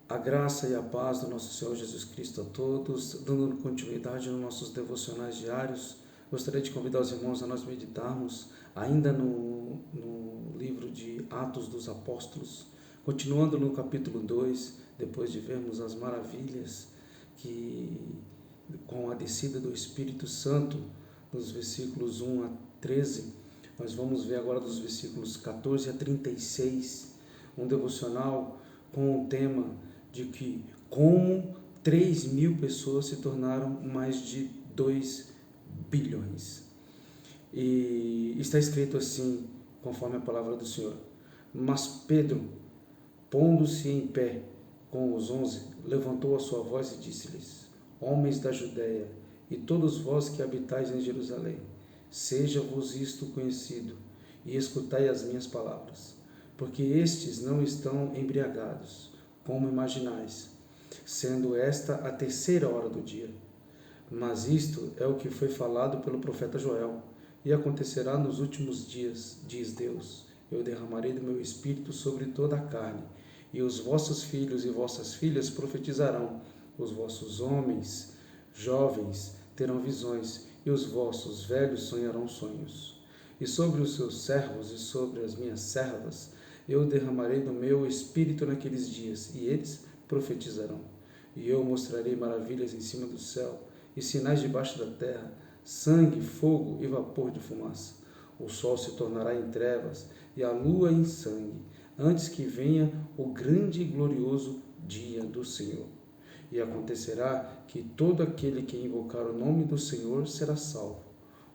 A graça e a paz do nosso Senhor Jesus Cristo a todos, dando continuidade nos nossos devocionais diários. Gostaria de convidar os irmãos a nós meditarmos ainda no livro de Atos dos Apóstolos, continuando no capítulo 2, depois de vermos as maravilhas com a descida do Espírito Santo, nos versículos 1 a 13, nós vamos ver agora dos versículos 14 a 36, um devocional com o tema de que como 3.000 pessoas se tornaram mais de 2 bilhões. E está escrito assim, conforme a palavra do Senhor: Mas Pedro, pondo-se em pé com os 11, levantou a sua voz e disse-lhes: Homens da Judéia, e todos vós que habitais em Jerusalém, seja-vos isto conhecido, e escutai as minhas palavras, porque estes não estão embriagados, como imaginais, sendo esta a 3ª hora do dia. Mas isto é o que foi falado pelo profeta Joel, e acontecerá nos últimos dias, diz Deus, eu derramarei do meu espírito sobre toda a carne, e os vossos filhos e vossas filhas profetizarão, os vossos homens, jovens, terão visões, e os vossos velhos sonharão sonhos. E sobre os seus servos e sobre as minhas servas eu derramarei do meu espírito naqueles dias, e eles profetizarão. E eu mostrarei maravilhas em cima do céu, e sinais debaixo da terra, sangue, fogo e vapor de fumaça. O sol se tornará em trevas, e a lua em sangue, antes que venha o grande e glorioso dia do Senhor. E acontecerá que todo aquele que invocar o nome do Senhor será salvo.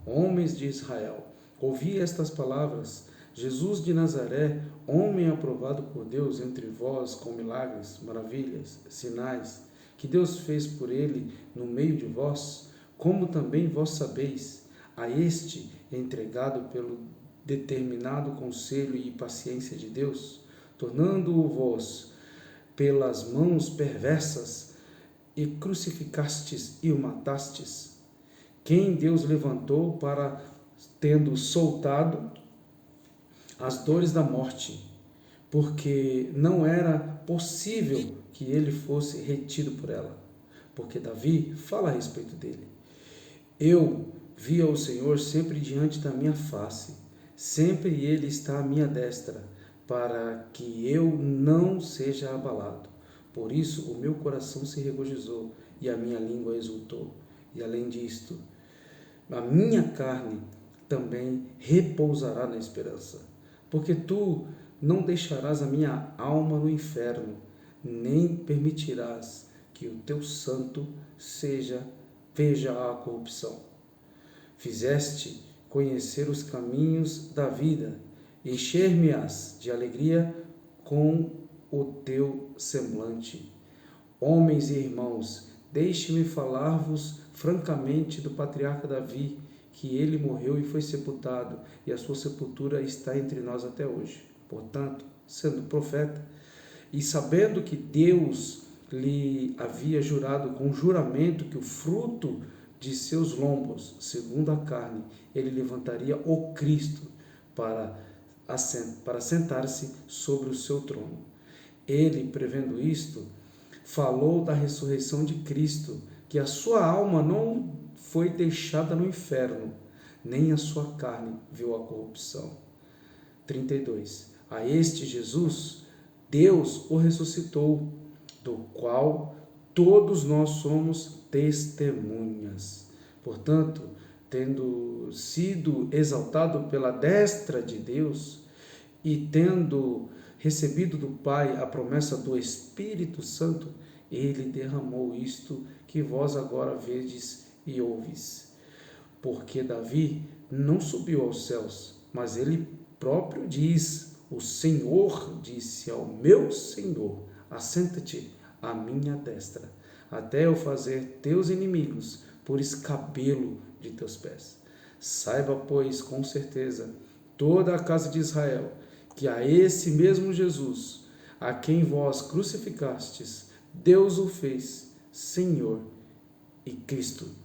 Homens de Israel, ouvi estas palavras. Jesus de Nazaré, homem aprovado por Deus entre vós com milagres, maravilhas, sinais, que Deus fez por ele no meio de vós, como também vós sabeis, a este entregado pelo determinado conselho e paciência de Deus, tornando-o vós pelas mãos perversas, e crucificastes e o matastes, quem Deus levantou para, tendo soltado as dores da morte, porque não era possível que ele fosse retido por ela. Porque Davi fala a respeito dele: eu via o Senhor sempre diante da minha face, sempre ele está à minha destra, para que eu não seja abalado. Por isso o meu coração se regozijou e a minha língua exultou. E além disto, a minha carne também repousará na esperança. Porque tu não deixarás a minha alma no inferno, nem permitirás que o teu santo veja a corrupção. Fizeste conhecer os caminhos da vida, encher-me-ás de alegria com o teu semblante. Homens e irmãos, deixe-me falar-vos francamente do patriarca Davi, que ele morreu e foi sepultado, e a sua sepultura está entre nós até hoje. Portanto, sendo profeta, e sabendo que Deus lhe havia jurado com juramento que o fruto de seus lombos, segundo a carne, ele levantaria o Cristo para sentar-se sobre o seu trono. Ele, prevendo isto, falou da ressurreição de Cristo, que a sua alma não foi deixada no inferno, nem a sua carne viu a corrupção. 32. A este Jesus, Deus o ressuscitou, do qual todos nós somos testemunhas. Portanto, tendo sido exaltado pela destra de Deus e tendo recebido do Pai a promessa do Espírito Santo, ele derramou isto que vós agora vedes e ouvis. Porque Davi não subiu aos céus, mas ele próprio diz: o Senhor disse ao meu Senhor: assenta-te à minha destra, até eu fazer teus inimigos por escabelo de teus pés. Saiba, pois, com certeza, toda a casa de Israel, que a esse mesmo Jesus, a quem vós crucificastes, Deus o fez Senhor e Cristo.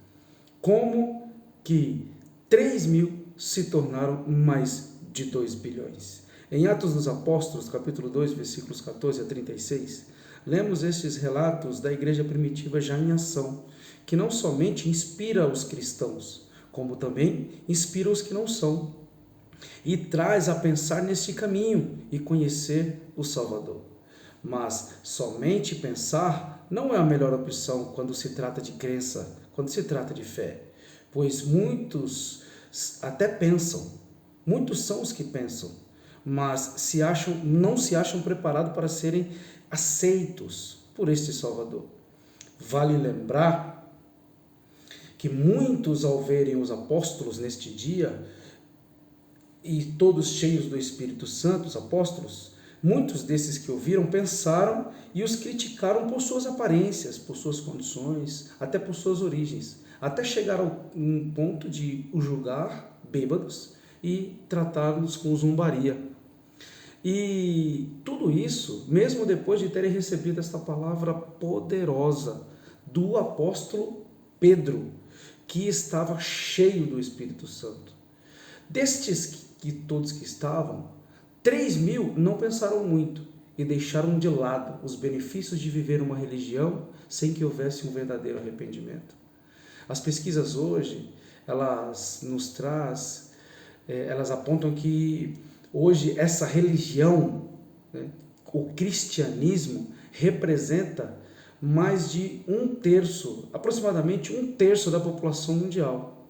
Como que 3.000 se tornaram mais de 2 bilhões? Em Atos dos Apóstolos, capítulo 2, versículos 14 a 36, lemos estes relatos da igreja primitiva já em ação, que não somente inspira os cristãos, como também inspira os que não são, e traz a pensar neste caminho e conhecer o Salvador. Mas somente pensar não é a melhor opção quando se trata de crença, quando se trata de fé, pois muitos até pensam, muitos são os que pensam, mas não se acham preparados para serem aceitos por este Salvador. Vale lembrar que muitos, ao verem os apóstolos neste dia, e todos cheios do Espírito Santo, os apóstolos, muitos desses que ouviram pensaram e os criticaram por suas aparências, por suas condições, até por suas origens, até chegar a um ponto de os julgar bêbados e tratá-los com zombaria. E tudo isso, mesmo depois de terem recebido esta palavra poderosa do apóstolo Pedro, que estava cheio do Espírito Santo. Destes que todos que estavam, 3.000 não pensaram muito e deixaram de lado os benefícios de viver uma religião sem que houvesse um verdadeiro arrependimento. As pesquisas hoje, elas apontam que hoje essa religião, o cristianismo, representa mais de aproximadamente um terço da população mundial.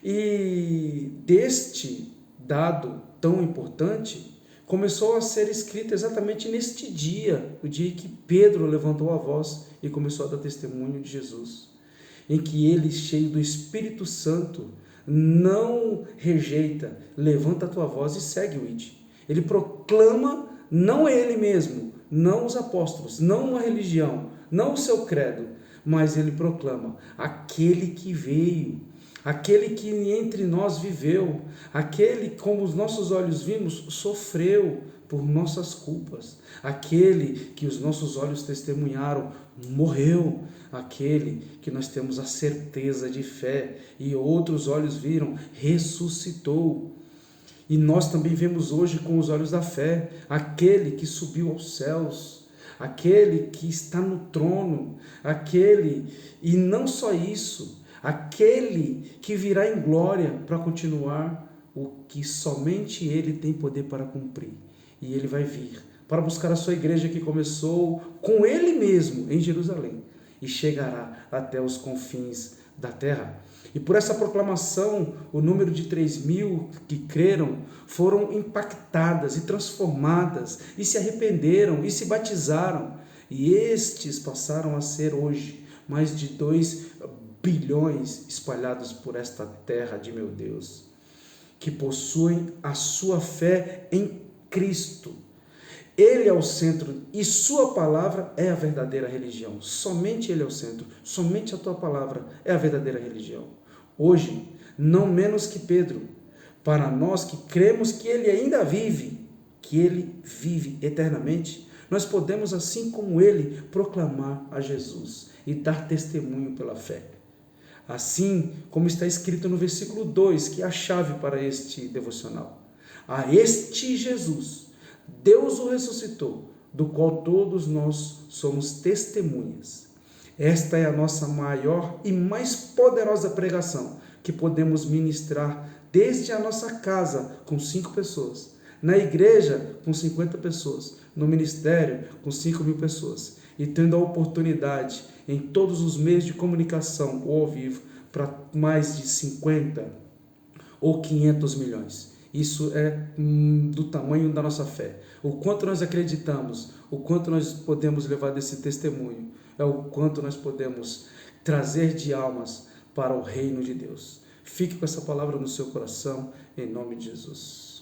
E deste dado tão importante, começou a ser escrito exatamente neste dia, o dia em que Pedro levantou a voz e começou a dar testemunho de Jesus, em que ele, cheio do Espírito Santo, não rejeita, levanta a tua voz e segue o ide. Ele proclama não ele mesmo, não os apóstolos, não uma religião, não o seu credo, mas ele proclama aquele que veio, aquele que entre nós viveu, aquele, como os nossos olhos vimos, sofreu por nossas culpas, aquele que os nossos olhos testemunharam, morreu, aquele que nós temos a certeza de fé e outros olhos viram, ressuscitou. E nós também vemos hoje com os olhos da fé, aquele que subiu aos céus, aquele que está no trono, e não só isso, aquele que virá em glória para continuar o que somente ele tem poder para cumprir. E ele vai vir para buscar a sua igreja que começou com ele mesmo em Jerusalém e chegará até os confins da terra. E por essa proclamação, o número de 3.000 que creram foram impactadas e transformadas, e se arrependeram e se batizaram. E estes passaram a ser hoje mais de 2 bilhões espalhados por esta terra de meu Deus, que possuem a sua fé em Cristo. Ele é o centro e sua palavra é a verdadeira religião. Somente ele é o centro, somente a tua palavra é a verdadeira religião. Hoje, não menos que Pedro, para nós que cremos que ele ainda vive, que ele vive eternamente, nós podemos, assim como ele, proclamar a Jesus e dar testemunho pela fé. Assim como está escrito no versículo 2, que é a chave para este devocional. A este Jesus, Deus o ressuscitou, do qual todos nós somos testemunhas. Esta é a nossa maior e mais poderosa pregação que podemos ministrar desde a nossa casa com 5 pessoas, na igreja com 50 pessoas, no ministério com 5.000 pessoas e tendo a oportunidade em todos os meios de comunicação ou ao vivo para mais de 50 ou 500 milhões. Isso é do tamanho da nossa fé. O quanto nós acreditamos, o quanto nós podemos levar desse testemunho, é o quanto nós podemos trazer de almas para o reino de Deus. Fique com essa palavra no seu coração, em nome de Jesus.